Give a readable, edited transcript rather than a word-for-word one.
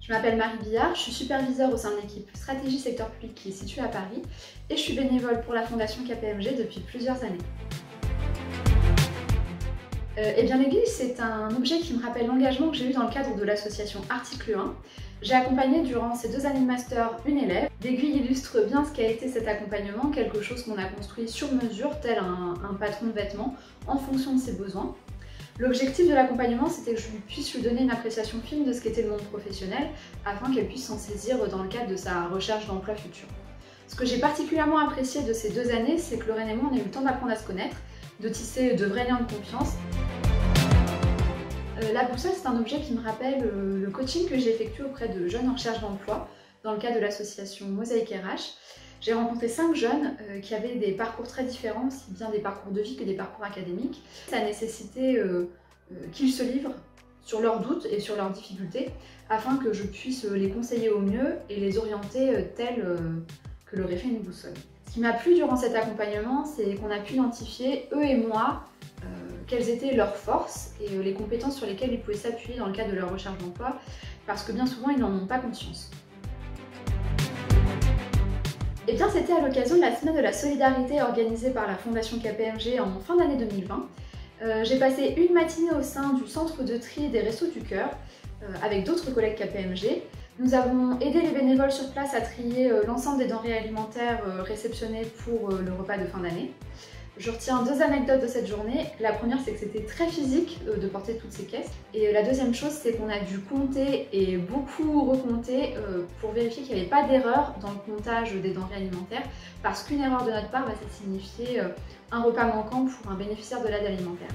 Je m'appelle Marie Billard, je suis superviseure au sein de l'équipe Stratégie Secteur Public qui est située à Paris et je suis bénévole pour la Fondation KPMG depuis plusieurs années. Eh bien l'église, c'est un objet qui me rappelle l'engagement que j'ai eu dans le cadre de l'association Article 1. J'ai accompagné durant ces 2 années de master une élève. L'aiguille illustre bien ce qu'a été cet accompagnement, quelque chose qu'on a construit sur mesure, tel un patron de vêtements, en fonction de ses besoins. L'objectif de l'accompagnement, c'était que je puisse lui donner une appréciation fine de ce qu'était le monde professionnel, afin qu'elle puisse s'en saisir dans le cadre de sa recherche d'emploi futur. Ce que j'ai particulièrement apprécié de ces 2 années, c'est que Lorraine et moi, on a eu le temps d'apprendre à se connaître, de tisser de vrais liens de confiance. La boussole, c'est un objet qui me rappelle le coaching que j'ai effectué auprès de jeunes en recherche d'emploi dans le cadre de l'association Mosaïque RH. J'ai rencontré 5 jeunes qui avaient des parcours très différents, aussi bien des parcours de vie que des parcours académiques. Ça a nécessité qu'ils se livrent sur leurs doutes et sur leurs difficultés afin que je puisse les conseiller au mieux et les orienter tels que l'aurait fait une boussole. Ce qui m'a plu durant cet accompagnement, c'est qu'on a pu identifier, eux et moi, quelles étaient leurs forces et les compétences sur lesquelles ils pouvaient s'appuyer dans le cadre de leur recherche d'emploi, parce que bien souvent, ils n'en ont pas conscience. Et bien, c'était à l'occasion de la Semaine de la Solidarité organisée par la Fondation KPMG en fin d'année 2020. J'ai passé une matinée au sein du centre de tri des Restos du Cœur avec d'autres collègues KPMG. Nous avons aidé les bénévoles sur place à trier l'ensemble des denrées alimentaires réceptionnées pour le repas de fin d'année. Je retiens 2 anecdotes de cette journée. La première, c'est que c'était très physique de porter toutes ces caisses. Et la deuxième chose, c'est qu'on a dû compter et beaucoup recompter pour vérifier qu'il n'y avait pas d'erreur dans le comptage des denrées alimentaires, parce qu'une erreur de notre part, ça signifiait un repas manquant pour un bénéficiaire de l'aide alimentaire.